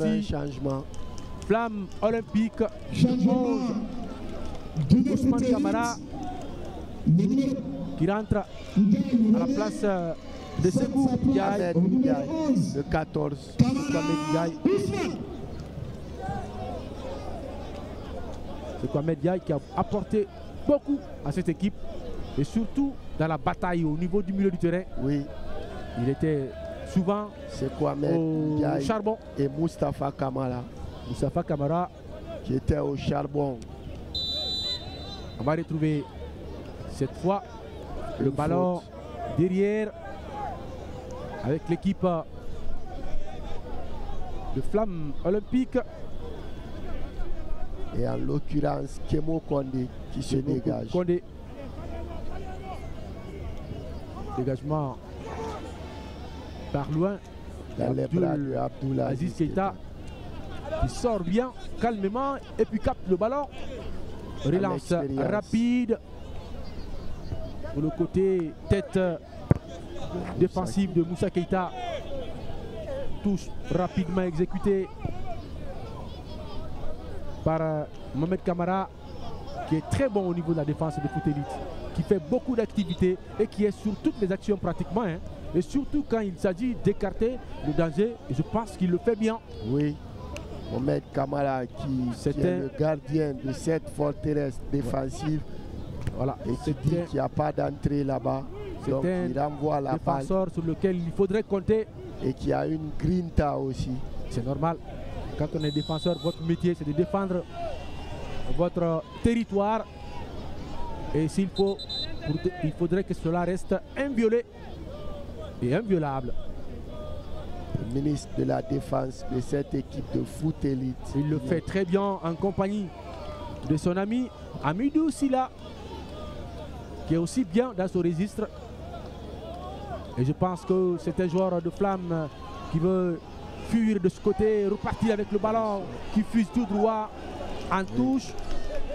Un changement. Flamme olympique, Ousmane Camara qui rentre à la place de Sekou Ndiaye, le 14. C'est Ahmed Ndiaye qui a apporté beaucoup à cette équipe et surtout dans la bataille au niveau du milieu du terrain. Oui. Il était souvent au charbon. Et Moustapha Kamara. Moustapha Kamara qui était au charbon. On va retrouver cette fois le ballon derrière avec l'équipe de Flamme Olympique. Et en l'occurrence, Kemo Kondé qui se dégage. Kondé. Dégagement par loin. Dans les bras de Abdoulaye Aziz Keita qui sort bien, calmement, et puis capte le ballon. Relance rapide pour le côté tête défensive de Moussa Keita. Touche rapidement exécutée par Mohamed Kamara, qui est très bon au niveau de la défense de foot élite, qui fait beaucoup d'activités et qui est sur toutes les actions pratiquement, hein. Et surtout quand il s'agit d'écarter le danger, je pense qu'il le fait bien. Oui, Mohamed Kamara qui est le gardien de cette forteresse défensive. Voilà. Et qui dit qu'il n'y a pas d'entrée là-bas. Donc il renvoie la défenseur sur lequel il faudrait compter. Et qui a une grinta aussi. C'est normal. Quand on est défenseur, votre métier c'est de défendre votre territoire. Et s'il faut, il faudrait que cela reste inviolé et inviolable. Le ministre de la Défense de cette équipe de foot élite. Il le fait très bien en compagnie de son ami Amidou Sila, qui est aussi bien dans ce registre. Et je pense que c'est un joueur de Flamme qui veut fuir de ce côté, repartir avec le ballon, qui fuse tout droit en touche.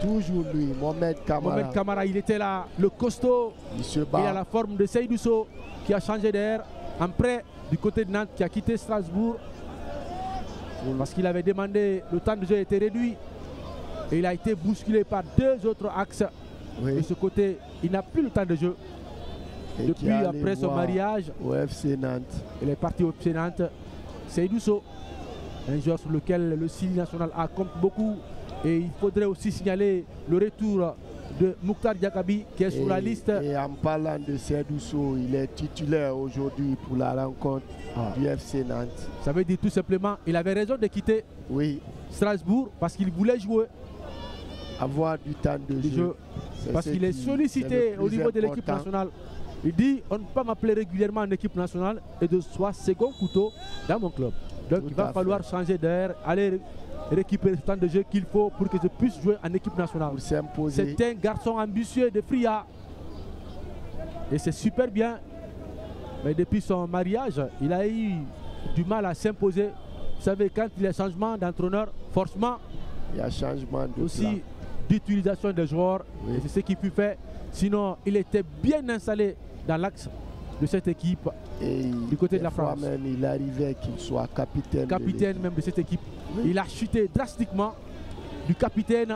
Toujours lui, Mohamed Kamara. Mohamed Kamara, il était là, le costaud. Il se bat. Il a la forme de Seydou Sow qui a changé d'air en prêt du côté de Nantes, qui a quitté Strasbourg parce qu'il avait demandé, le temps de jeu était réduit et il a été bousculé par deux autres axes. Oui. De ce côté, il n'a plus le temps de jeu. Et depuis, après son mariage, au FC Nantes. Il est parti au FC Nantes. Seydou Sow, un joueur sur lequel le signe national A compte beaucoup. Et il faudrait aussi signaler le retour de Mouktar Diakabi qui est sur la liste. Et en parlant de Seydou Sow, il est titulaire aujourd'hui pour la rencontre du FC Nantes. Ça veut dire tout simplement qu'il avait raison de quitter Strasbourg parce qu'il voulait jouer. Avoir du temps de jeu. Parce qu'il est sollicité au niveau de l'équipe nationale. Il dit on ne peut pas m'appeler régulièrement en équipe nationale et de soi second couteau dans mon club. Donc il va falloir changer d'air, aller récupérer ce temps de jeu qu'il faut pour que je puisse jouer en équipe nationale. C'est un garçon ambitieux de Fria. Et c'est super bien. Mais depuis son mariage, il a eu du mal à s'imposer. Vous savez, quand il y a changement d'entraîneur, forcément, il y a changement aussi d'utilisation des joueurs. C'est ce qui fut fait. Sinon, il était bien installé dans l'axe de cette équipe et du côté de la France. Même, il arrivait qu'il soit capitaine. Capitaine même de cette équipe. Il a chuté drastiquement du capitaine.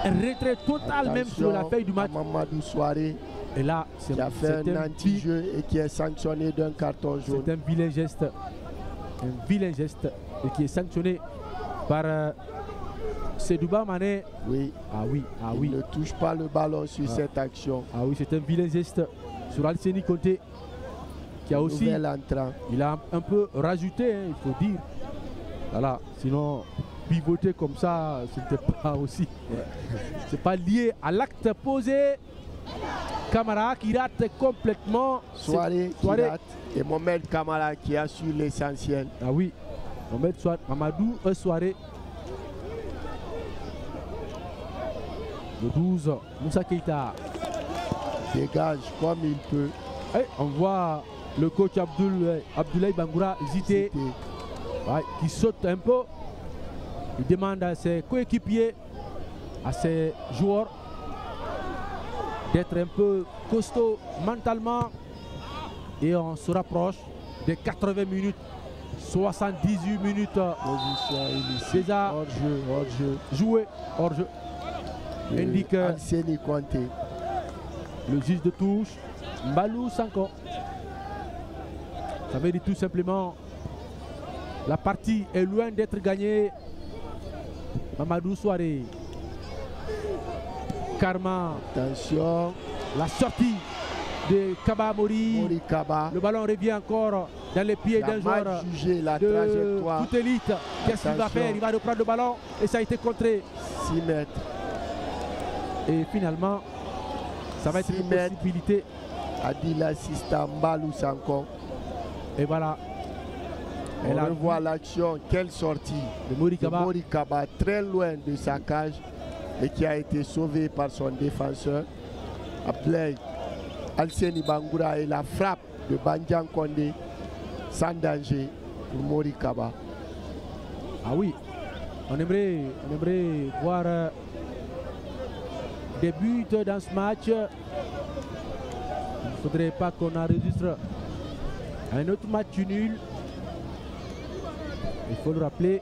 Un retrait total même sur la feuille du match. Mamadou Souaré. Et là, qui a fait un anti-jeu et qui est sanctionné d'un carton jaune. C'est un vilain geste. Un vilain geste et qui est sanctionné par Sedouba Mané. Oui. Ah oui, ah il ne touche pas le ballon sur cette action. Ah oui, c'est un vilain geste sur Alseni Conté qui a aussi. Il a un peu rajouté, hein, il faut dire. Voilà, sinon pivoter comme ça, c'était pas aussi. C'est pas lié à l'acte posé. Kamara qui rate complètement. Souaré qui rate. Et Mohamed Kamara qui assure l'essentiel. Ah oui, Mamadou Souaré. Le 12, Moussa Keita dégage comme il peut. Et on voit le coach Abdoulaye Bangoura Zité qui saute un peu. Il demande à ses coéquipiers, à ses joueurs d'être un peu costaud mentalement. Et on se rapproche des 80 minutes 78 minutes. Position illicite. Déjà hors-jeu. Joué hors-jeu. Indique Alseni Conté. Le juge de touche, Mbalou Sanko. Ça veut dire tout simplement la partie est loin d'être gagnée. Mamadou Souaré. Karma. Attention. La sortie de Kaba Mori. Kaba. Le ballon revient encore dans les pieds d'un joueur jugé la de trajectoire. foot élite. Qu'est-ce qu'il va faire? Il va reprendre le ballon et ça a été contré. 6 mètres. Et finalement, ça va être une possibilité. A dit l'assistant Mbalou Sanko. Et voilà. On revoit l'action. Quelle sortie de Mori Kaba très loin de sa cage et qui a été sauvé par son défenseur. Après Alseni Bangoura et la frappe de Bandian Kondé sans danger pour Mori Kaba. Ah oui, on aimerait voir des buts dans ce match. Il ne faudrait pas qu'on enregistre un autre match nul. Il faut le rappeler.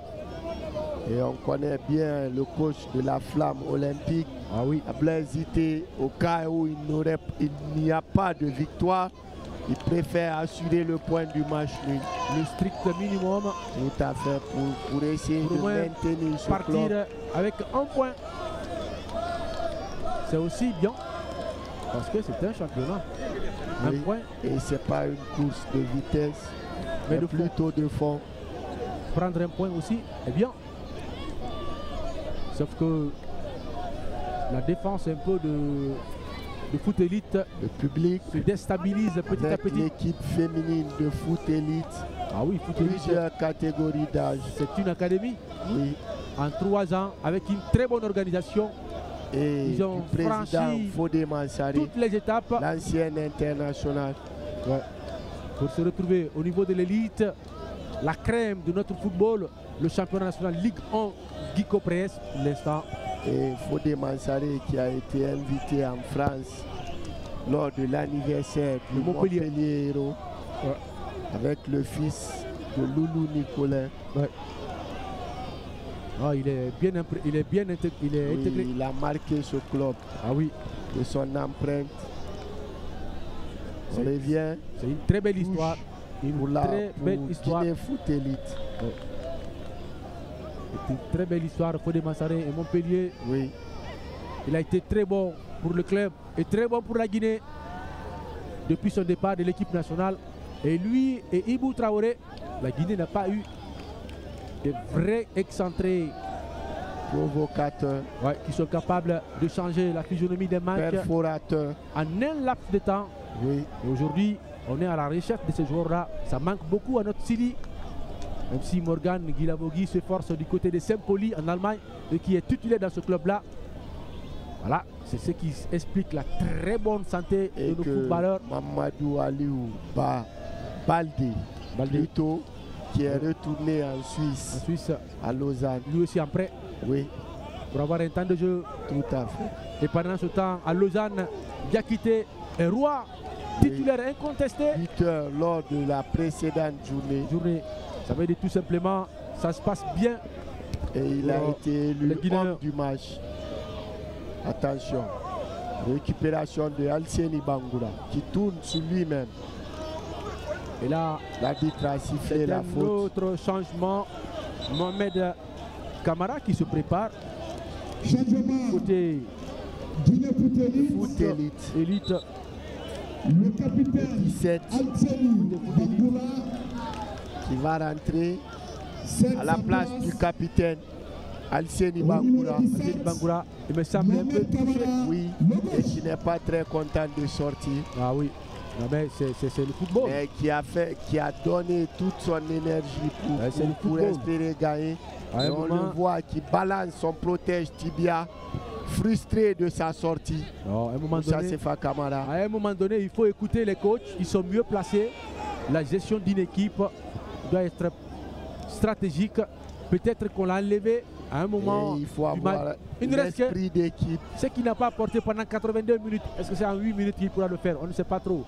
Et on connaît bien le coach de la Flamme olympique. Ah oui. A hésité au cas où il n'y a pas de victoire. Il préfère assurer le point du match nul. Le strict minimum. Tout à fait pour essayer de maintenir ce partir club. Avec un point. C'est aussi bien parce que c'est un championnat. Oui. Un point. Et c'est pas une course de vitesse, mais plutôt de fond. Prendre un point aussi est bien. Sauf que la défense un peu de foot élite, le public se déstabilise petit à petit. L'équipe féminine de foot élite. Ah oui, foot élite. Plusieurs catégories d'âge. C'est une académie. Oui. En 3 ans, avec une très bonne organisation. Et ils ont du président Fodé Mansari, toutes les étapes. L'ancien international. Ouais. Pour se retrouver au niveau de l'élite, la crème de notre football, le championnat national Ligue 1, Guico Press, pour l'instant. Et Fodé Mansari qui a été invité en France lors de l'anniversaire du Montpellier Héros, avec le fils de Loulou Nicolas. Ouais. Oh, il est bien intégré. Il a marqué ce club. Ah oui. De son empreinte. On revient. C'est une très belle histoire. Belle histoire. Foot élite. Ouais. C'est une très belle histoire. Fodé Mansari et Montpellier. Oui. Il a été très bon pour le club et très bon pour la Guinée depuis son départ de l'équipe nationale. Et lui et Ibou Traoré, la Guinée n'a pas eu de vrais excentrés provocateurs, qui sont capables de changer la physionomie des matchs perforateurs en un laps de temps. Oui. Aujourd'hui, on est à la recherche de ces joueurs-là. Ça manque beaucoup à notre Sili. Même si Morgan Guilavogui s'efforce du côté de Saint-Pauli en Allemagne et qui est titulaire dans ce club-là. Voilà, c'est ce qui explique la très bonne santé de nos footballeurs. Mamadou Aliou Baldé. Plutôt, qui est retourné en Suisse, à Lausanne. Lui aussi en prêt. Oui. Pour avoir un temps de jeu. Tout à fait. Et pendant ce temps, à Lausanne, Diakité est roi, titulaire incontesté. Buteur lors de la précédente journée. Ça veut dire tout simplement, ça se passe bien. Et il a été élu homme du match. Attention. Récupération de Alseni Bangoura qui tourne sur lui-même. Et là, l'arbitre a sifflé la faute. Un autre changement. Mohamed Kamara qui se prépare. Côté foot élite. Le capitaine 17 qui va rentrer à la place du capitaine Alseni Bangoura. Il me semble un peu touché. Oui, et qui n'est pas très content de sortir. Ah oui. Non mais c'est le football. Mais qui a donné toute son énergie pour espérer gagner. Et on le voit qui balance son protège tibia, frustré de sa sortie. Non, à un moment donné, Kamara. À un moment donné, il faut écouter les coachs. Ils sont mieux placés. La gestion d'une équipe doit être stratégique. Peut-être qu'on l'a enlevé à un moment. Et il faut avoir l'esprit d'équipe. Ce qu'il n'a pas apporté pendant 82 minutes. Est-ce que c'est en 8 minutes qu'il pourra le faire? On ne sait pas trop.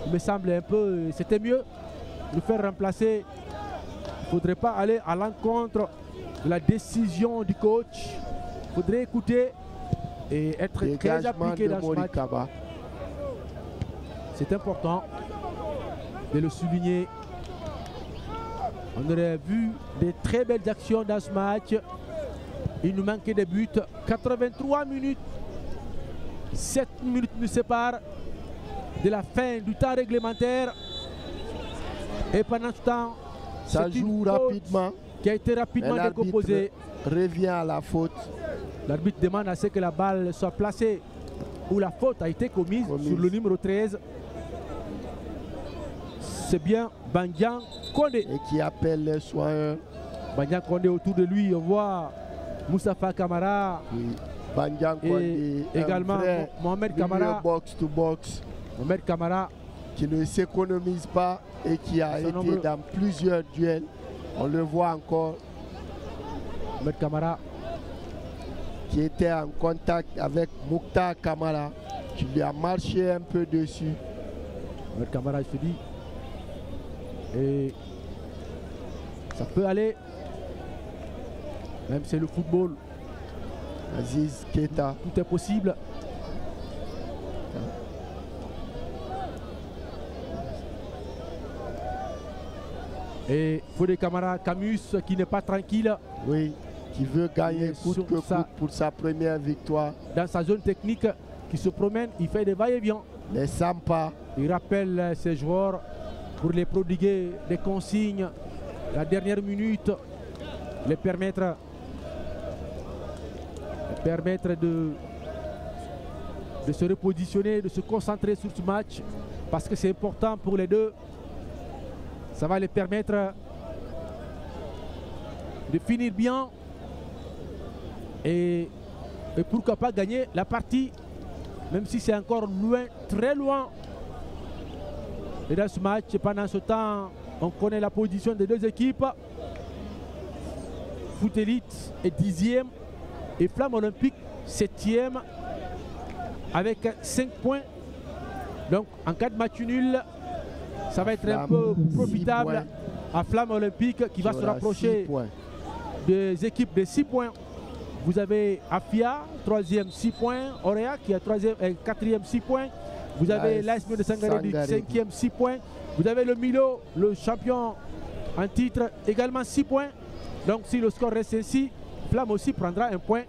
Il me semble un peu, c'était mieux de faire remplacer ne faudrait pas aller à l'encontre de la décision du coach. Il faudrait écouter et être très appliqué dans ce match. C'est important de le souligner. On aurait vu des très belles actions dans ce match. Il nous manquait des buts. 83 minutes. 7 minutes nous séparent de la fin du temps réglementaire. Et pendant ce temps, ça joue rapidement. Qui a été rapidement décomposé. Revient à la faute. L'arbitre demande à ce que la balle soit placée où la faute a été commise. Sur le numéro 13. C'est bien Bandian Kondé. Et qui appelle les soigneurs. Bandian Kondé, autour de lui, on voit Moustapha Kamara. Oui. Bandian Kondé. Également Mohamed Kamara. Box to box. Mohamed Kamara. Qui ne s'économise pas et qui a été dans plusieurs duels. On le voit encore. Mohamed Kamara. Qui était en contact avec Mouktar Kamara. Qui lui a marché un peu dessus. Mohamed Kamara, je te dis. Et ça peut aller, même si c'est le football. Aziz Keita. Tout est possible. Et Fodé Kamara, Camus qui n'est pas tranquille. Oui, qui veut gagner coûte que coûte pour sa première victoire. Dans sa zone technique, qui se promène, il fait des va-et-vient. Les Sampa. Il rappelle ses joueurs pour les prodiguer des consignes, la dernière minute, les permettre de se repositionner, de se concentrer sur ce match, parce que c'est important pour les deux. Ça va les permettre de finir bien et pourquoi pas gagner la partie, même si c'est encore loin, très loin. Et dans ce match, pendant ce temps, on connaît la position des deux équipes. Foot Elite est 10e et Flamme Olympique 7e avec 5 points. Donc en cas de match nul, ça va être un peu profitable à Flamme Olympique qui va se rapprocher des équipes de 6 points. Vous avez Afia, 3e 6 points, Orea qui a 4e 6 points. Vous avez l'ASM de Sangaré du 5e 6 points. Vous avez le Milo, le champion en titre, également 6 points. Donc si le score reste ainsi, Flamme aussi prendra un point.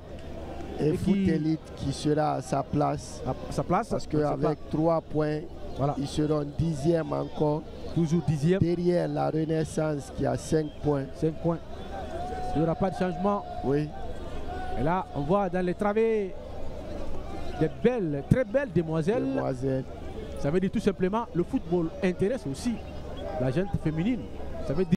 Et Foot Elite qui sera à sa place. Parce qu'avec 3 points, voilà, ils seront 10e encore. Toujours 10e. Derrière la Renaissance qui a 5 points. 5 points. Il n'y aura pas de changement. Oui. Et là, on voit dans les travées des belles, très belles demoiselles. Ça veut dire tout simplement le football intéresse aussi la gente féminine. Ça veut dire